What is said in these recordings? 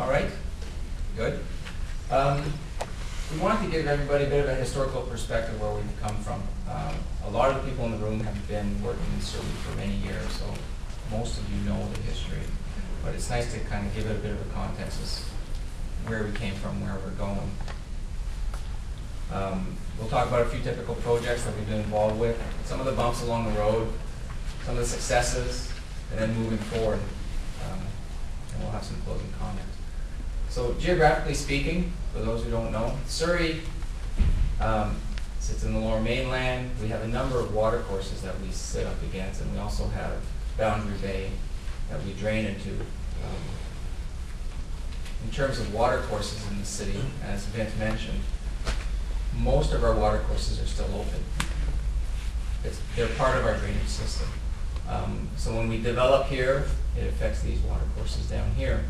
All right, good. We wanted to give everybody a bit of a historical perspective where we've come from. A lot of the people in the room have been working in Surrey for many years, so most of you know the history. But it's nice to kind of give it a bit of a context as where we came from, where we're going. We'll talk about a few typical projects that we've been involved with, some of the bumps along the road, some of the successes, and then moving forward. And we'll have some closing comments. So geographically speaking, for those who don't know, Surrey sits in the Lower Mainland. We have a number of watercourses that we sit up against, and we also have Boundary Bay that we drain into. In terms of watercourses in the city, as Vince mentioned, most of our watercourses are still open. They're part of our drainage system. So when we develop here, it affects these watercourses down here.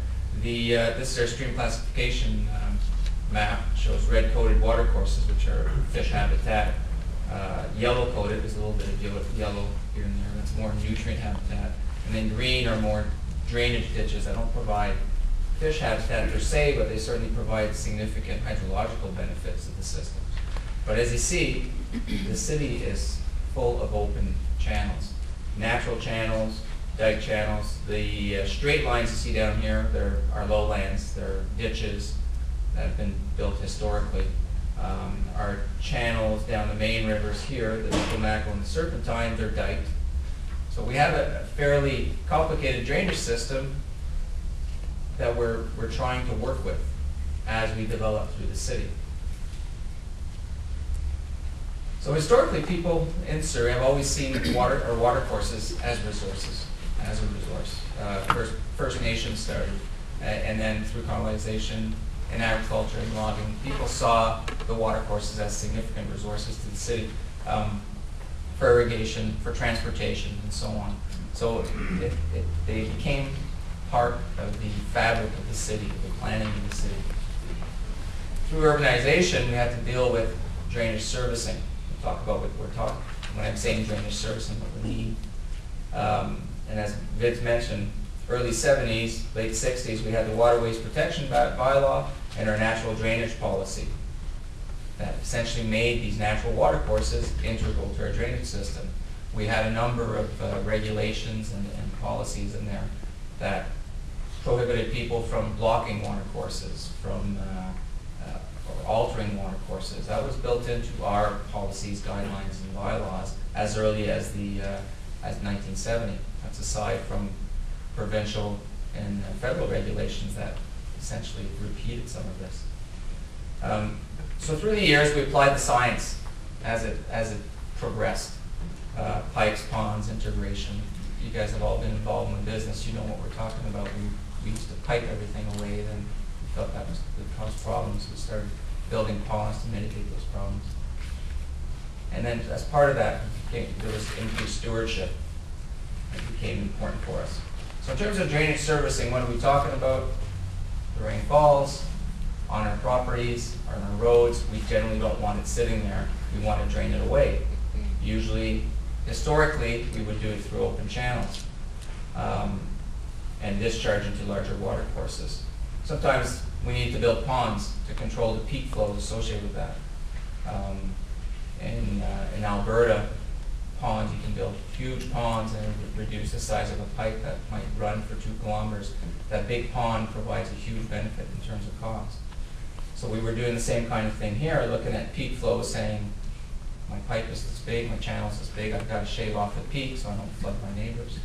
This is our stream classification map. Shows red-coated watercourses, which are fish habitat. Yellow-coated is a little bit of yellow here and there. That's more nutrient habitat. And then green are more drainage ditches that don't provide fish habitat per se, but they certainly provide significant hydrological benefits to the system. But as you see, the city is full of open channels. Natural channels, dike channels. The straight lines you see down here, are lowlands. They're ditches that have been built historically. Our channels down the main rivers here, the Potomac and the Serpentine, they're diked. So we have a fairly complicated drainage system that we're trying to work with as we develop through the city. So historically, people in Surrey have always seen watercourses as resources, as a resource. First Nations started, and then through colonization and agriculture and logging, people saw the watercourses as significant resources to the city for irrigation, for transportation, and so on. So they became part of the fabric of the city, the planning of the city. Through urbanization, we had to deal with drainage servicing. We'll talk about what we're talking when I'm saying drainage servicing, what we need. And as Vince mentioned, early 70s, late 60s, we had the Waterways Protection Bylaw and our natural drainage policy that essentially made these natural watercourses integral to our drainage system. We had a number of regulations and policies in there that prohibited people from blocking watercourses, from or altering watercourses. That was built into our policies, guidelines, and bylaws as early as as 1970. That's aside from provincial and federal regulations that essentially repeated some of this. So through the years, we applied the science as it progressed. Pipes, ponds, integration. You guys have all been involved in the business. You know what we're talking about. We used to pipe everything away, then we felt that would cause problems. We started building ponds to mitigate those problems. And then as part of that, there was increased stewardship. It became important for us. So in terms of drainage servicing, what are we talking about? The rain falls on our properties, on our roads. We generally don't want it sitting there. We want to drain it away. Usually, historically, we would do it through open channels and discharge into larger watercourses. Sometimes we need to build ponds to control the peak flows associated with that. In Alberta, ponds, you can build huge ponds and reduce the size of a pipe that might run for 2 kilometers. That big pond provides a huge benefit in terms of cost. So we were doing the same kind of thing here, looking at peak flows, saying, my pipe is this big, my channel is this big, I've got to shave off the peak so I don't flood my neighbors.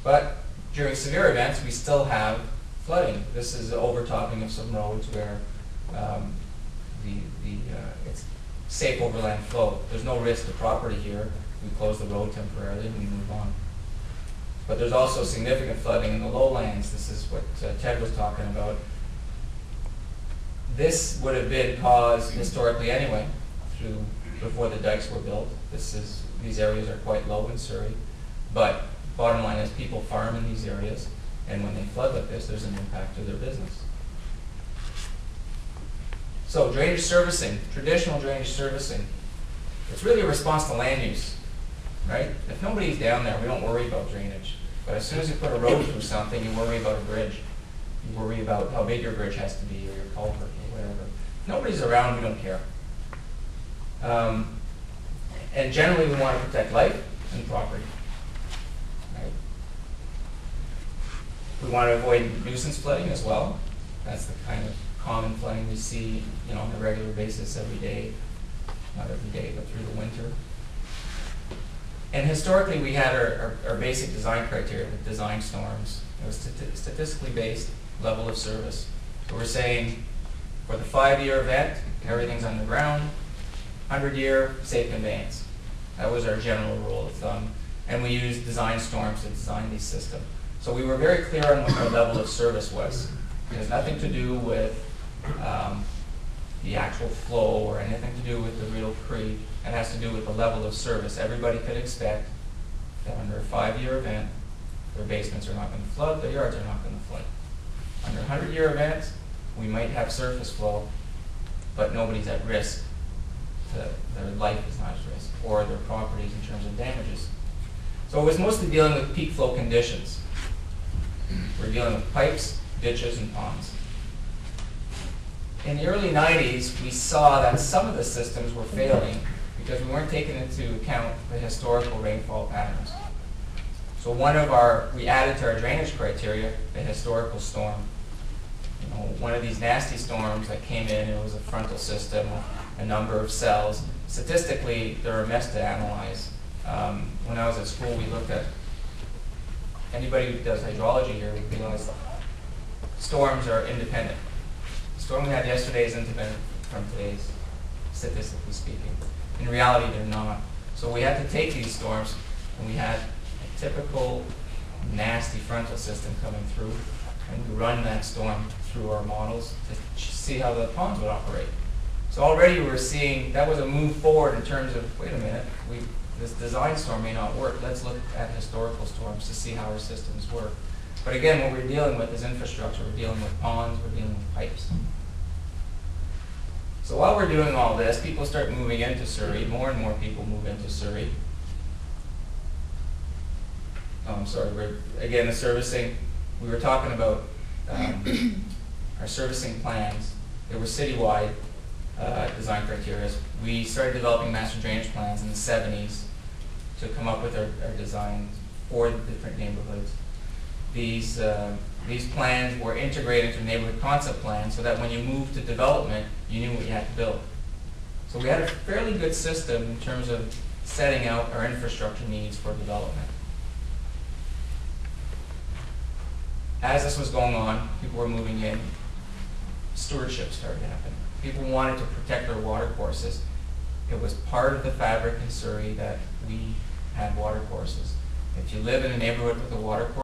But during severe events, we still have flooding. This is the overtopping of some roads where it's safe overland flow. There's no risk to property here. We close the road temporarily and we move on. But there's also significant flooding in the lowlands. This is what Ted was talking about. This would have been caused historically anyway, before the dikes were built. These areas are quite low in Surrey, but bottom line is people farm in these areas, and when they flood like this, there's an impact to their business. So drainage servicing, traditional drainage servicing, it's really a response to land use, right? If nobody's down there, we don't worry about drainage. But as soon as you put a road through something, you worry about a bridge. You worry about how big your bridge has to be, or your culvert, or whatever. Nobody's around, we don't care. And generally we want to protect life and property. Right? We want to avoid nuisance flooding as well. That's the kind of common flooding we see, on a regular basis every day. Not every day, but through the winter. And historically we had our basic design criteria, the design storms. It was statistically based level of service. So we're saying for the 5-year event, everything's underground. 100-year, safe conveyance. That was our general rule of thumb. And we used design storms to design these systems. So we were very clear on what our level of service was. It has nothing to do with the actual flow or anything to do with the real creek. It has to do with the level of service. Everybody could expect that under a 5-year event, their basements are not going to flood, their yards are not going to flood. Under 100-year events, we might have surface flow, but nobody's at risk. Their life is not at risk, or their properties in terms of damages. So it was mostly dealing with peak flow conditions. We're dealing with pipes, ditches, and ponds. In the early 90s, we saw that some of the systems were failing because we weren't taking into account the historical rainfall patterns. So we added to our drainage criteria the historical storm. One of these nasty storms that came in, it was a frontal system, a number of cells. Statistically, they're a mess to analyze. When I was at school, we looked at, anybody who does hydrology here would realize storms are independent. The storm we had yesterday is independent from today's, statistically speaking. In reality, they're not. So we had to take these storms, and we had a typical nasty frontal system coming through, and we run that storm through our models to see how the ponds would operate. So already we're seeing that was a move forward in terms of, wait a minute, this design storm may not work. Let's look at historical storms to see how our systems work. But again, what we're dealing with is infrastructure. We're dealing with ponds, we're dealing with pipes. So while we're doing all this, people start moving into Surrey. More and more people move into Surrey. Oh, I'm sorry. Again, the servicing. We were talking about our servicing plans. They were citywide design criteria. We started developing master drainage plans in the 70s to come up with our design for the different neighborhoods. These plans were integrated into neighborhood concept plans so that when you moved to development, you knew what you had to build. So we had a fairly good system in terms of setting out our infrastructure needs for development. As this was going on, people were moving in, stewardship started happening. People wanted to protect their water courses. It was part of the fabric in Surrey that we had water courses. If you live in a neighborhood with a water course,